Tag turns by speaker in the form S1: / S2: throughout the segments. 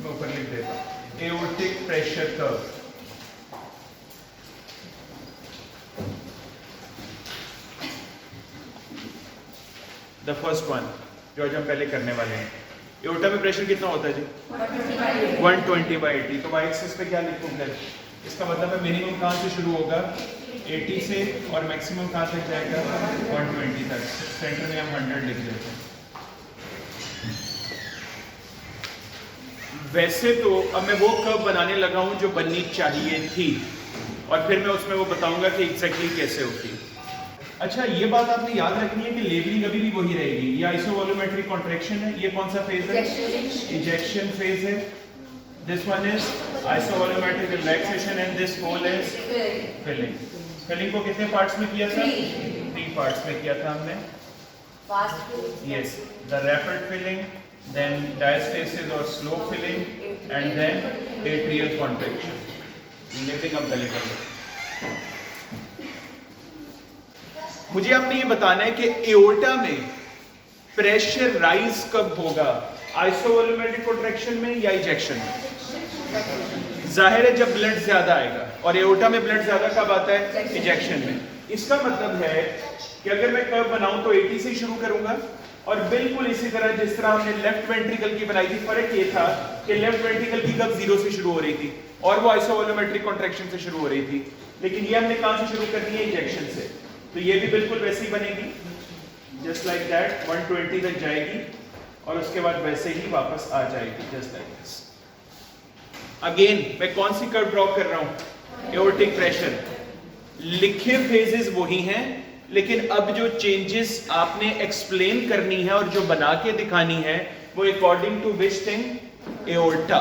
S1: मैं ऊपर लिख देता हूं, aortic pressure curve. The first one जो आज हम पहले करने वाले हैं, एओर्टा में प्रेशर कितना होता है जी? 120/80। तो वाई एक्सिस पे क्या लिखूंगा? इसका मतलब है मिनिमम कहाँ से शुरू होगा? 80 से, और मैक्सिमम कहाँ तक जाएगा? 120 तक। सेंटर में हम 100 लिख देते हैं। वैसे तो अब मैं वो कर्व बनाने लगा हूं जो बननी चाहिए थी, और फिर मैं उसमें वो बताऊंगा कि एग्जैक्टली कैसे होती। अच्छा, ये बात आपने याद रखनी है कि लेवलिंग अभी भी वही रहेगी। ये आइसोवॉल्यूमेट्रिक कॉन्ट्रैक्शन है। ये कौन सा फेज है? इजेक्शन फेज है। This one is isovolumetric relaxation and this whole is filling. Filling को कितने पार्ट्स में किया था? 3 पार्ट्स में किया था हमने। Yes, the rapid filling, then diastasis or slow filling, and then atrial contraction, lifting up the liver. मुझे आपने ये बताना है कि एओर्टा में प्रेशर राइज कब होगा, आइसोवॉल्यूमेट्रिक कॉन्ट्रैक्शन में या इजेक्शन में? जाहिर है जब ब्लड ज्यादा आएगा, और एओर्टा में ब्लड ज्यादा कब आता है? इजेक्शन में। इसका मतलब है कि अगर मैं कर्व बनाऊं तो 80 से शुरू करूंगा, और बिल्कुल इसी तरह जिस तरह हमने लेफ्ट वेंट्रिकल की बनाई थी। फर्क ये था कि लेफ्ट वेंट्रिकल की कर्व 0 से शुरू हो रही थी और वो आइसोवॉल्यूमेट्रिक कॉन्ट्रैक्शन से शुरू हो रही थी, लेकिन ये हमने कहां से शुरू करनी है? इजेक्शन से। तो ये भी बिल्कुल वैसे ही बनेगी, जस्ट लाइक दैट, 120 तक जाएगी और उसके बाद वैसे ही वापस आ जाएगी, जस्ट लाइक दिस। अगेन मैं कौन सी कर्व ड्रॉ कर रहा हूं? Aortic pressure. लिखे फेजेस वही हैं, लेकिन अब जो चेंजेस आपने एक्सप्लेन करनी है और जो बना के दिखानी है वो according to which thing? Aorta.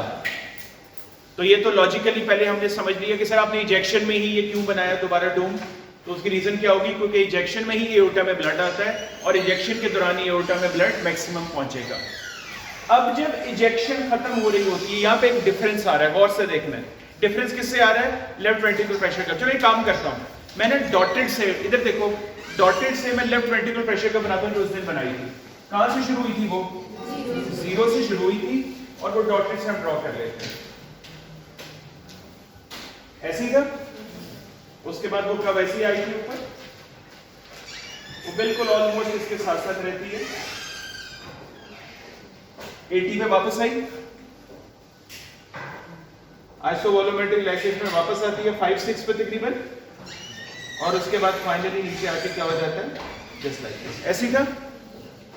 S1: तो ये तो लॉजिकली पहले हमने समझ लिया कि सर आपने इजेक्शन में ही ये क्यों बनाया दोबारा डोम। तो उसकी रीजन क्या होगी? क्योंकि इजेक्शन में ही एओर्टा में ब्लड आता है और इजेक्शन के दौरान ही एओर्टा में ब्लड मैक्सिमम पहुंचेगा। अब जब इजेक्शन खत्म हो रही होती है, यहाँ पे एक डिफरेंस आ रहा है, गौर से देखना। डिफरेंस किससे आ रहा है? लेफ्ट वेंट्रिकल प्रेशर का। चलो एक काम करता हूं, मैंने डॉटेड से, इधर देखो, डॉटेड से मैं लेफ्ट वेंट्रिकल प्रेशर का बनाता हूं जो उस दिन बनाई थी। कहां से शुरू हुई थी वो? 0 से शुरू हुई थी, और वो डॉटेड से हम ड्रॉ कर लेते हैं। ऐसी था। उसके बाद वो कब ऐसी आई थी ऊपर? वो बिल्कुल ऑलमोस्ट इसके साथ साथ रहती है। 80 पे वापस आई, आइसोवॉल्यूमेट्रिक रिलैक्सेशन में वापस आती है 5-6 पे तकरीबन, और उसके बाद फाइनली नीचे आके क्या हो जाता है? Just like this. ऐसे ही था।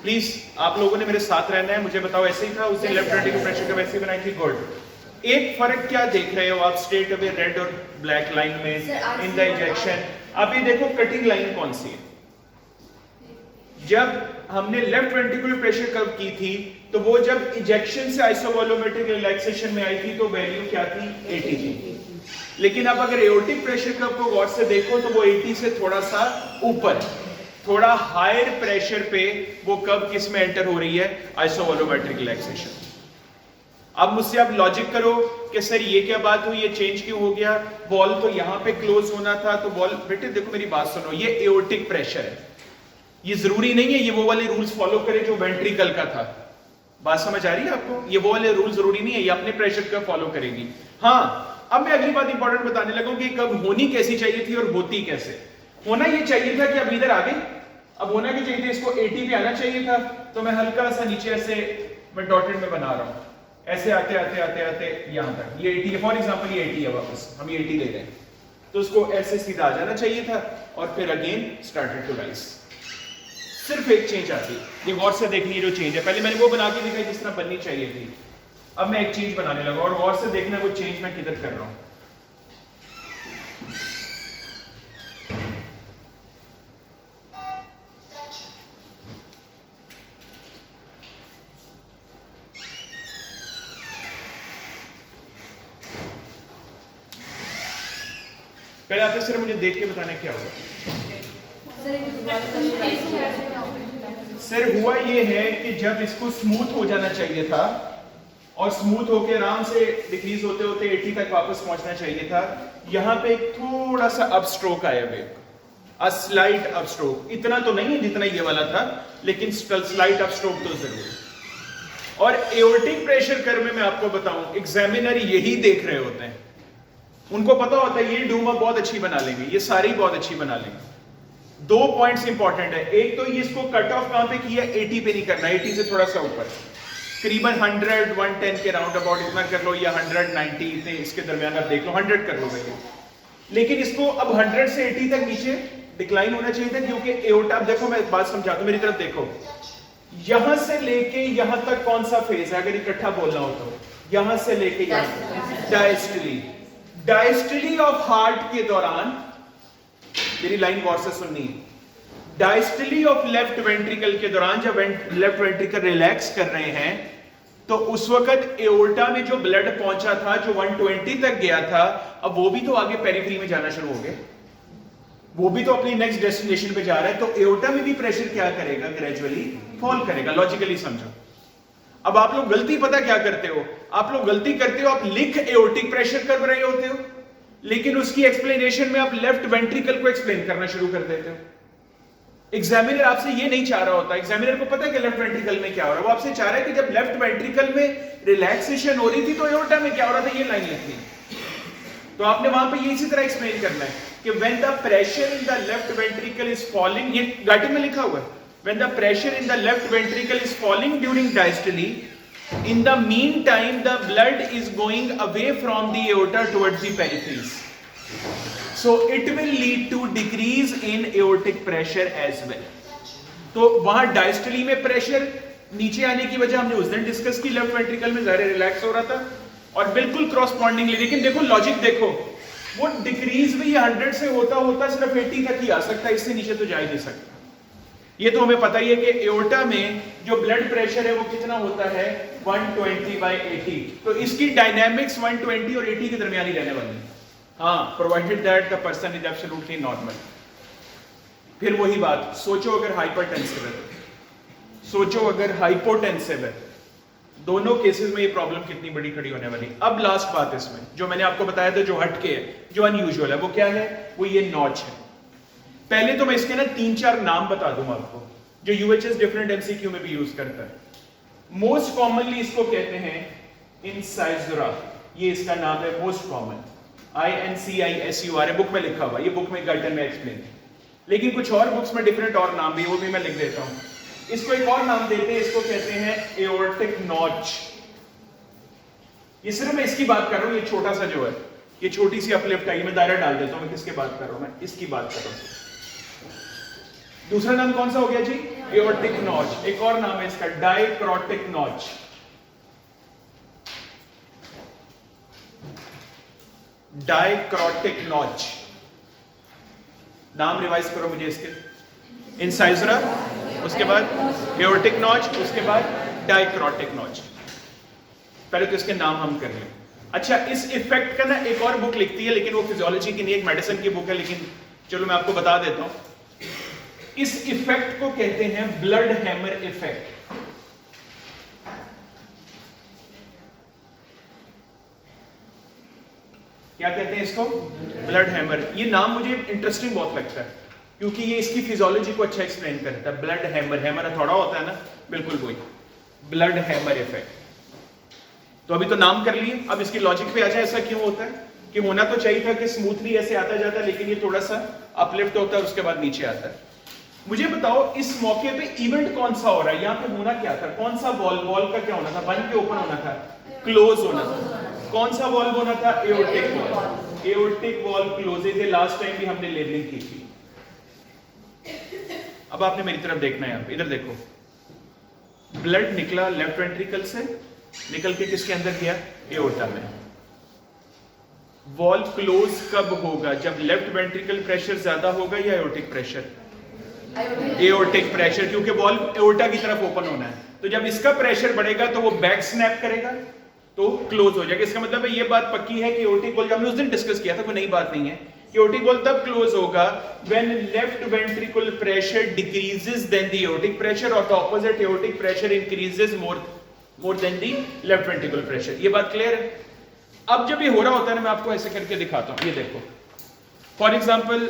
S1: प्लीज आप लोगों ने मेरे साथ रहना है, मुझे बताओ ऐसे ही था उस दिन लेफ्ट वेंट्रिकल प्रेशर का वैसे बनाई थी? गुड। एक फर्क क्या देख रहे हो आप स्ट्रेट अवे रेड और ब्लैक लाइन में इन द इजेक्शन? अब ये देखो कटिंग लाइन कौन सी है? जब हमने लेफ्ट वेंट्रिकुलर प्रेशर कर्व की थी तो वो जब इजेक्शन से आइसोवॉल्यूमेट्रिक रिलैक्सेशन में आई थी तो वैल्यू क्या थी? 80 थी। लेकिन अब अगर एओर्टिक प्रेशर कर्व को गौर से देखो तो वो 80 से थोड़ा सा ऊपर, थोड़ा हायर प्रेशर पे वो कर्व किस में एंटर हो रही है? आइसोवॉल्यूमेट्रिक रिलैक्सेशन। अब मुझसे आप लॉजिक करो कि सर ये क्या बात हुई, ये चेंज क्यों हो गया? बॉल तो यहां पे क्लोज होना था, तो बॉल, बेटे देखो मेरी बात सुनो, ये एओर्टिक प्रेशर है, ये जरूरी नहीं है ये वो वाले रूल्स फॉलो करे जो वेंट्रिकल का था। बात समझ आ रही है आपको? ये वो वाले रूल जरूरी नहीं है, ये अपने प्रेशर का फॉलो करेगी। हाँ, अब मैं अगली बात इंपॉर्टेंट बताने लगा कि कब होनी कैसी चाहिए थी और होती कैसे। होना ये चाहिए था कि अब इधर आ गई, अब होना क्या चाहिए था? इसको 80 पे आना चाहिए था, तो मैं हल्का सा नीचे ऐसे मैं डॉटेड में बना रहा हूं, ऐसे आते आते आते आते यहां तक ये 80 है। फॉर एग्जांपल ये 80 है, वापस हम ये 80 ले रहे हैं, तो उसको ऐसे सीधा आ जाना चाहिए था और फिर अगेन स्टार्टेड टू राइज। सिर्फ एक चेंज आती है, ये गौर से देखनी है जो चेंज है। पहले मैंने वो बना के दिखाई जिस तरह बननी चाहिए थी, अब मैं एक चेंज बनाने लगा और गौर से देखना वो चेंज मैं किधर कर रहा हूं। पहले आपने सिर्फ मुझे देख के बताना क्या होगा। सर हुआ ये है कि जब इसको स्मूथ हो जाना चाहिए था और स्मूथ होके आराम से डिक्रीज होते होते 80 तक वापस पहुंचना चाहिए था, यहां पे एक थोड़ा सा अप स्ट्रोक आया हुआ, अ स्लाइट अप स्ट्रोक। इतना तो नहीं है जितना ये वाला था, लेकिन स्लाइट अप स्ट्रोक तो जरूर। और एओर्टिक प्रेशर कर्व में मैं आपको बताऊं, एग्जामिनर यही देख रहे होते हैं, उनको पता होता है ये डूमा बहुत अच्छी बना लेंगे, ये सारी बहुत अच्छी बना लेंगे। दो पॉइंट्स इंपॉर्टेंट है, एक तो ये इसको कट ऑफ कहां पे किया, 80 पे नहीं करना, 80 से थोड़ा सा ऊपर, करीबन 100 110 के राउंड अबाउट इतना कर लो, या 190 इतने इसके दरमियान आप देख लो, 100 कर लो भैया। लेकिन इसको अब 100 से 80 तक नीचे डिक्लाइन होना चाहिए था, क्योंकि एओर्टा, अब देखो मैं एक बात समझाता हूं, मेरी तरफ देखो, यहां से लेके यहां तक कौन सा फेज है, अगर इकट्ठा बोलना हो तो यहां से लेके यहां, डायस्टली। डायस्टली ऑफ हार्ट के दौरान, मेरी लाइन गौर से सुननी, डायस्टली ऑफ लेफ्ट वेंट्रिकल के दौरान जब लेफ्ट वेंट्रिकल रिलैक्स कर रहे हैं, तो उस वक्त एओर्टा में जो ब्लड पहुंचा था, जो 120 तक गया था, अब वो भी तो आगे पेरिफेरी में जाना शुरू हो गया, वो भी तो अपनी नेक्स्ट डेस्टिनेशन पे जा रहा है, तो एओर्टा में भी प्रेशर क्या करेगा, ग्रेजुअली फॉल करेगा। लॉजिकली समझो। अब आप लोग गलती पता क्या करते हो, आप लोग गलती करते हो, आप लिख एओर्टिक प्रेशर कर रहे होते हो, लेकिन उसकी एक्सप्लेनेशन में आप लेफ्ट वेंट्रिकल को एक्सप्लेन करना शुरू कर देते हो। एग्जामिनर आपसे ये नहीं चाह रहा होता, एग्जामिनर को पता है कि लेफ्ट वेंट्रिकल में क्या हो रहा है, वो आपसे चाह रहा है कि जब लेफ्ट वेंट्रिकल में रिलैक्सेशन हो रही थी तो एओर्टा में क्या हो रहा था, ये लाइन लिखनी। तो आपने वहां पे ये इसी तरह एक्सप्लेन करना है कि when the pressure in the left ventricle is falling, ये राइटिंग में लिखा हुआ है, when the pressure in the left ventricle is falling during diastole, in the meantime the blood is going away from the aorta towards the peripheries, so it will lead to decrease in aortic pressure as well. तो वहां diastole में pressure नीचे आने की वजह हमने उस दिन डिस्कस की, लेफ्ट वेंट्रिकल में ज़्यादा रिलैक्स हो रहा था और बिल्कुल क्रॉसपॉन्डिंगली, लेकिन देखो लॉजिक देखो, वो डिक्रीज भी 100 से होता होता सिर्फ 80 तक ही आ सकता है, इससे नीचे तो जा ही नहीं सकता। ये तो हमें पता ही है कि एओर्टा में जो ब्लड प्रेशर है वो कितना होता है, 120/80, तो इसकी डायनामिक्स 120 और 80 के दरमियान ही रहने वाली है, हाँ, provided that the person is absolutely normal. फिर वही बात, सोचो अगर हाइपरटेंसिव है, सोचो अगर हाइपोटेंसिव है, दोनों केसेस में ये प्रॉब्लम कितनी बड़ी खड़ी होने वाली। अब लास्ट बात इसमें जो मैंने आपको बताया था, जो हटके है, जो अनयूजुअल है, वो क्या है, वो ये नॉच है। पहले तो मैं इसके ना 3-4 नाम बता दूंगा आपको, जो यूएचएस डिफरेंट एमसीक्यू में भी यूज करता है। मोस्ट कॉमनली इसको कहते हैं इंसाइजरा, ये इसका नाम है मोस्ट कॉमन, INCISUR है, बुक में लिखा हुआ, ये बुक में गाइडन में एक्सप्लेन, लेकिन कुछ और बुक्स में डिफरेंट और नाम भी, वो भी मैं लिख देता हूं। इसको एक और नाम देते हैं, इसको कहते हैं एओर्टिक नॉच। ये सिर्फ मैं इसकी बात कर रहा हूं, ये छोटा सा जो है, ये छोटी सी अपलिफ्ट आई, मैं दायरा डाल देता हूं, मैं किसके बात कर रहा हूं, मैं इसकी बात कर रहा हूं। दूसरा नाम कौन सा हो गया जी, एओर्टिक नॉच। एक और नाम है इसका, डायक्रोटिक नॉच। डायक्रोटिक नॉच, नाम रिवाइज करो मुझे इसके, इंसाइजरा, उसके बाद एओर्टिक नॉच, उसके बाद डायक्रोटिक नॉच। पहले तो इसके नाम हम कर लें। अच्छा, इस इफेक्ट का ना एक और बुक लिखती है, लेकिन वो फिजियोलॉजी की नहीं, एक मेडिसिन की बुक है, लेकिन चलो मैं आपको बता देता हूं। इस इफेक्ट को कहते हैं ब्लड हैमर इफेक्ट। क्या कहते हैं इसको, ब्लड हैमर। ये नाम मुझे इंटरेस्टिंग बहुत लगता है, क्योंकि ये इसकी फिजियोलॉजी को अच्छा एक्सप्लेन करता है। ब्लड हैमर, हैमर थोड़ा होता है ना, बिल्कुल वही, ब्लड हैमर इफेक्ट। तो अभी तो नाम कर लिए, अब इसकी लॉजिक पे आ जाए, ऐसा क्यों होता है, कि होना तो चाहिए था कि स्मूथली ऐसे आता जाता, लेकिन ये थोड़ा सा अपलिफ्ट होता है, उसके बाद नीचे आता है। मुझे बताओ इस मौके पे इवेंट कौन सा हो रहा है, यहाँ पे होना क्या था, कौन सा वॉल्व का क्या होना था, बंद के ओपन होना था, क्लोज होना था। कौन सा वॉल्व होना था, aortic valve. Aortic valve closes है, लास्ट टाइम भी हमने लेबलिंग की थी। अब आपने मेरी तरफ देखना है, आप इधर देखो, ब्लड निकला लेफ्ट वेंट्रिकल से, निकल के किसके अंदर गया, एओर्टा में। वॉल्व क्लोज कब होगा, जब लेफ्ट वेंट्रिकल प्रेशर ज्यादा होगा या एओर्टिक प्रेशर, एओर्टिक प्रेशर, क्योंकि वॉल्व एओर्टा की तरफ ओपन होना है। तो जब इसका प्रेशर बढ़ेगा तो वो बैक स्नैप करेगा, तो क्लोज हो जाएगा। इसका मतलब है ये बात पक्की है कि एओर्टिक वॉल्व, हमने उस दिन डिस्कस किया था, कोई नई बात नहीं है, कि एओर्टिक वॉल्व तब क्लोज होगा when left ventricle pressure decreases than the aortic pressure, और the opposite aortic pressure increases more than the left ventricle pressure. ये बात क्लियर है। अब जब ये हो रहा होता है ना, मैं आपको ऐसे करके दिखाता हूं, ये देखो, फॉर एग्जांपल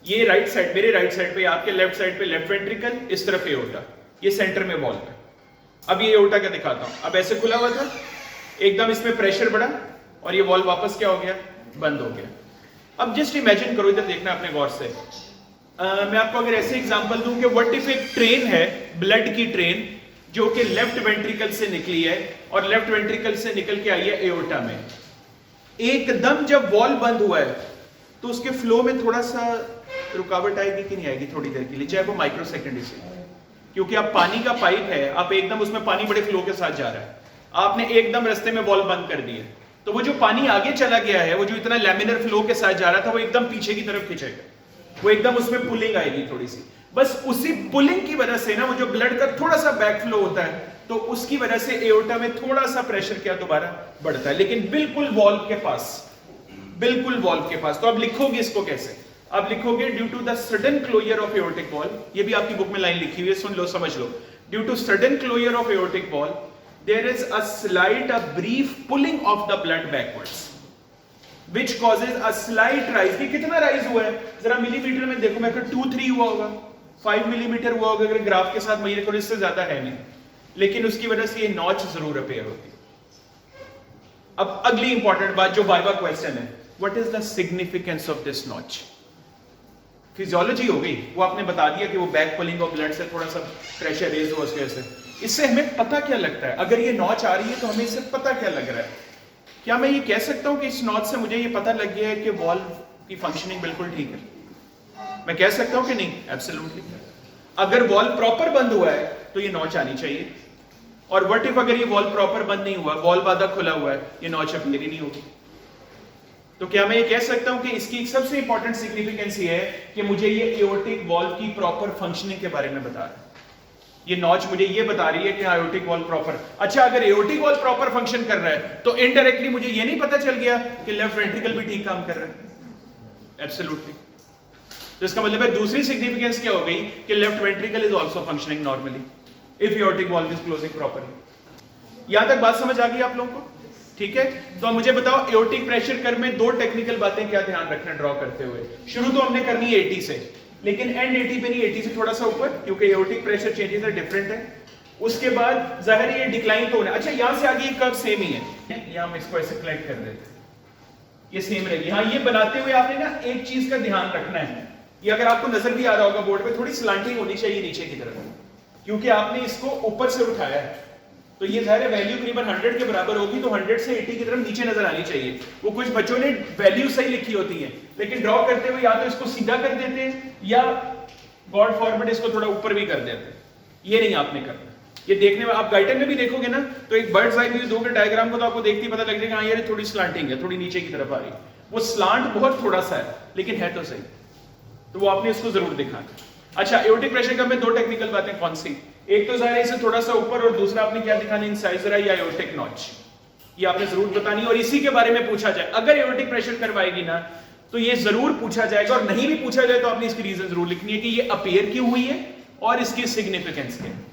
S1: ये राइट साइड, मेरे राइट साइड पे, आपके लेफ्ट साइड पे लेफ्ट वेंट्रिकल, इस तरफ एओर्टा, ये सेंटर में वॉल्व है। अब ये एओर्टा का दिखाता हूं। अब ऐसे खुला हुआ था, एकदम इसमें प्रेशर बढ़ा और ये वॉल्व वापस क्या हो गया, बंद हो गया। अब जस्ट इमेजिन करो, इधर देखना अपने गौर से। मैं आपको अगर ऐसे एग्जांपल दूं कि व्हाट इफ एक ट्रेन है, ब्लड की ट्रेन, जो कि लेफ्ट वेंट्रिकल से निकली है और लेफ्ट वेंट्रिकल से निकल के आई है एओर्टा में। एकदम जब वॉल्व बंद हुआ है तो उसके फ्लो में थोड़ा सा रुकावट आएगी कि नहीं आएगी थोड़ी देर के लिए, चाहे वो माइक्रो सेकेंड से, क्योंकि अब पानी का पाइप है, आप एकदम उसमें पानी बड़े फ्लो के साथ जा रहा है, आपने एकदम रास्ते में वॉल्व बंद कर दिया, तो वो जो पानी आगे चला गया है, वो जो इतना लैमिनर फ्लो के साथ जा रहा था, वो एकदम पीछे की तरफ खिंचेगा, वो एकदम उसमें पुलिंग आएगी थोड़ी सी। बस उसी पुलिंग की वजह से ना, वो जो ब्लड का थोड़ा सा बैक फ्लो होता है, तो उसकी वजह से एओर्टा में थोड़ा सा प्रेशर क्या दोबारा बढ़ता है, लेकिन बिल्कुल वॉल्व के पास, बिल्कुल वॉल्व के पास। तो अब लिखोगे इसको कैसे? अब लिखोगे due to the sudden closure of aortic valve, ये भी आपकी बुक में लाइन लिखी हुई है, सुन लो समझ लो। Due to sudden closure of aortic valve there is a slight, a brief pulling of the blood backwards which causes a slight rise। कि कितना राइज हुआ है जरा मिलीमीटर में देखो, मैं 2-3 हुआ होगा, 5 मिलीमीटर हुआ होगा अगर ग्राफ के साथ मैं करूं, इससे ज्यादा है नहीं, लेकिन उसकी वजह से ये नॉच जरूर अपीयर होती है। अब अगली इंपॉर्टेंट बात जो वाइवा क्वेश्चन है, what is the significance of this notch? Physiology हो गई, वो आपने बता दिया कि वो बैक पुलिंग ऑफ ब्लड से थोड़ा सा प्रेशर रेज हुआ उसकी वजह से। इससे हमें पता क्या लगता है? अगर ये नॉच आ रही है तो हमें इससे पता क्या लग रहा है? क्या मैं ये कह सकता हूं कि इस नॉच से मुझे ये पता लग गया है कि वॉल्व की फंक्शनिंग बिल्कुल ठीक है? मैं कह सकता हूं कि नहीं? एब्सोल्युटली। अगर वॉल्व प्रॉपर बंद हुआ है तो ये नॉच आनी चाहिए, और व्हाट इफ अगर ये वॉल्व प्रॉपर बंद नहीं हुआ, वॉल्व आधा खुला हुआ है, ये नॉच अपीयर ही नहीं होगी। तो क्या मैं ये कह सकता हूं कि इसकी एक सबसे इंपॉर्टेंट सिग्निफिकेंस ये है कि मुझे ये एओर्टिक वॉल्व की प्रॉपर फंक्शनिंग के बारे में बता रहा है, ये नॉच मुझे ये बता रही है कि एओर्टिक वॉल्व प्रॉपर। अच्छा, अगर एओर्टिक वॉल्व प्रॉपर फंक्शन कर रहा है तो इनडायरेक्टली मुझे ये नहीं पता चल गया कि लेफ्ट वेंट्रिकल भी ठीक काम कर रहा है? एब्सोल्युटली। तो इसका मतलब है दूसरी सिग्निफिकेंस क्या हो गई कि left ventricle is also functioning normally if aortic valve is closing properly. यहां तक बात समझ आ गई आप लोगों को? ठीक है, तो मुझे बताओ एओर्टिक प्रेशर कर्व में दो टेक्निकल बातें क्या ध्यान रखना ड्रॉ करते हुए। शुरू तो हमने करनी है 80 से, लेकिन एंड 80 पे नहीं, 80 से थोड़ा सा ऊपर, क्योंकि एओर्टिक प्रेशर चेंजेस है डिफरेंट है। उसके बाद जाहिर है ये डिक्लाइन तो होना। अच्छा, यहां से आगे ये कर्व सेम ही है, यहां हम इसको ऐसे कलेक्ट कर देते हैं, ये सेम रहेगी। हाँ, ये बनाते हुए आपने ना एक चीज का ध्यान रखना है, ये अगर आपको नजर भी आ रहा होगा बोर्ड पे, थोड़ी स्लांटिंग होनी चाहिए नीचे की तरफ, क्योंकि आपने इसको ऊपर से उठाया है, तो ये जाहिर है वैल्यू करीबन 100 के बराबर होगी, तो 100 से 80 की तरफ नीचे नजर आनी चाहिए। वो कुछ बच्चों ने वैल्यू सही लिखी होती है, लेकिन ड्रॉ करते हुए या तो इसको सीधा कर देते हैं या गॉड फॉरबिड इसको थोड़ा ऊपर भी कर देते हैं। ये नहीं आपने करना। ये देखने में आप गाइडर में भी देखोगे ना, तो एक बर्ड्स आई व्यू दोगे डायग्राम को, तो आपको देखते ही पता लग जाएगा हाँ यार थोड़ी स्लांटिंग है, थोड़ी नीचे की तरफ आ रही है। वो स्लांट बहुत थोड़ा सा है, लेकिन है तो सही, तो वो आपने इसको जरूर दिखाना। अच्छा, एओर्टिक प्रेशर कर्व में दो टेक्निकल बातें कौन सी? एक तो जाहिर है इसे थोड़ा सा ऊपर, और दूसरा आपने क्या दिखाना, इंसाइजर या एओर्टिक नॉच, ये आपने जरूर बतानी। और इसी के बारे में पूछा जाए, अगर एओर्टिक प्रेशर कर्व आएगी ना तो ये जरूर पूछा जाएगा, और नहीं भी पूछा जाए तो आपने इसकी रीजन जरूर लिखनी है कि ये अपीयर क्यों हुई है और इसकी सिग्निफिकेंस क्या है।